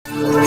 Hello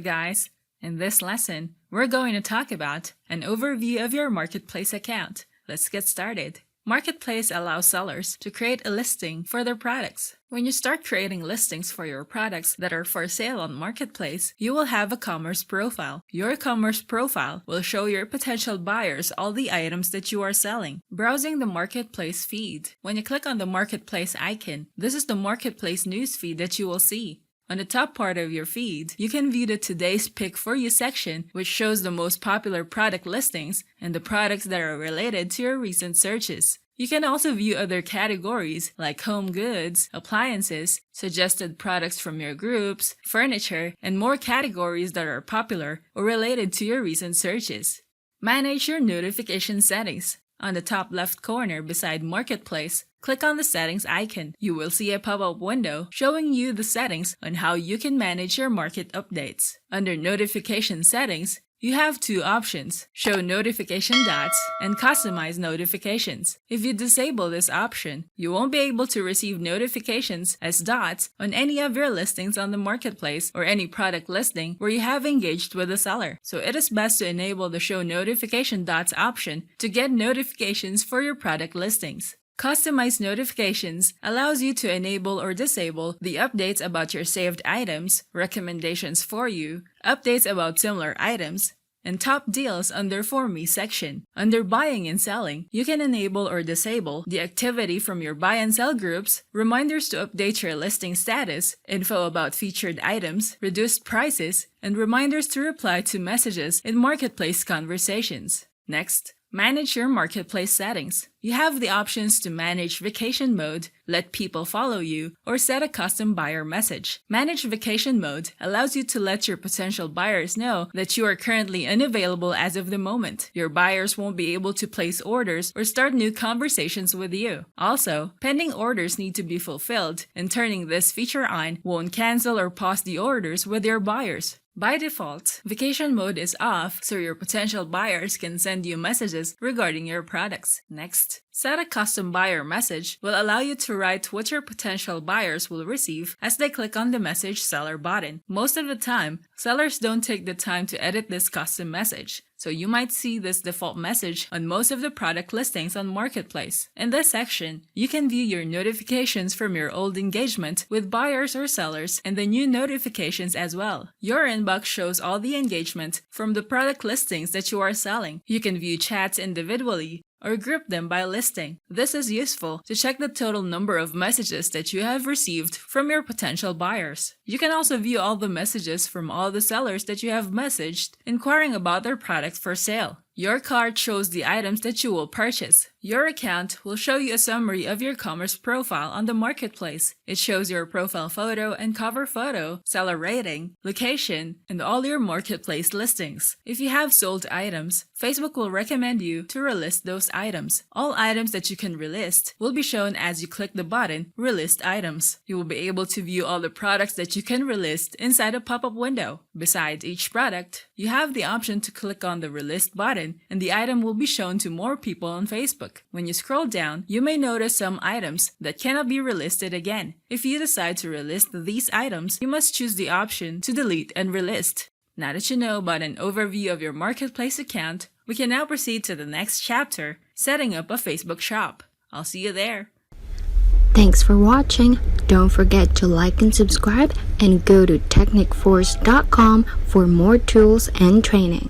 guys! In this lesson, we're going to talk about an overview of your Marketplace account. Let's get started. Marketplace allows sellers to create a listing for their products. When you start creating listings for your products that are for sale on Marketplace, you will have a commerce profile. Your commerce profile will show your potential buyers all the items that you are selling. Browsing the Marketplace feed. When you click on the Marketplace icon, this is the Marketplace news feed that you will see. On the top part of your feed, you can view the Today's Pick For You section, which shows the most popular product listings and the products that are related to your recent searches. You can also view other categories like home goods, appliances, suggested products from your groups, furniture, and more categories that are popular or related to your recent searches. Manage your notification settings. On the top left corner beside Marketplace, click on the settings icon. You will see a pop-up window showing you the settings on how you can manage your market updates. Under notification settings, you have two options, show notification dots and customize notifications. If you disable this option, you won't be able to receive notifications as dots on any of your listings on the Marketplace or any product listing where you have engaged with the seller. So it is best to enable the show notification dots option to get notifications for your product listings. Customized notifications allows you to enable or disable the updates about your saved items, recommendations for you, updates about similar items, and top deals under For Me section. Under buying and selling, you can enable or disable the activity from your buy and sell groups, reminders to update your listing status, info about featured items, reduced prices, and reminders to reply to messages in Marketplace conversations. Next, manage your Marketplace settings. You have the options to manage vacation mode, let people follow you, or set a custom buyer message. Manage vacation mode allows you to let your potential buyers know that you are currently unavailable as of the moment. Your buyers won't be able to place orders or start new conversations with you. Also, pending orders need to be fulfilled, and turning this feature on won't cancel or pause the orders with your buyers. By default, vacation mode is off so your potential buyers can send you messages regarding your products. Next, set a custom buyer message will allow you to write what your potential buyers will receive as they click on the message seller button. Most of the time, sellers don't take the time to edit this custom message, so you might see this default message on most of the product listings on Marketplace. In this section, you can view your notifications from your old engagement with buyers or sellers and the new notifications as well. Your inbox shows all the engagement from the product listings that you are selling. You can view chats individually or group them by listing. This is useful to check the total number of messages that you have received from your potential buyers. You can also view all the messages from all the sellers that you have messaged inquiring about their products for sale. Your cart shows the items that you will purchase. Your account will show you a summary of your commerce profile on the Marketplace. It shows your profile photo and cover photo, seller rating, location, and all your Marketplace listings. If you have sold items, Facebook will recommend you to relist those items. All items that you can relist will be shown as you click the button Relist Items. You will be able to view all the products that you can relist inside a pop-up window. Besides each product, you have the option to click on the Relist button and the item will be shown to more people on Facebook. When you scroll down, you may notice some items that cannot be relisted again. If you decide to relist these items, you must choose the option to delete and relist. Now that you know about an overview of your Marketplace account, we can now proceed to the next chapter, setting up a Facebook shop. I'll see you there. Thanks for watching. Don't forget to like and subscribe and go to technicforce.com for more tools and training.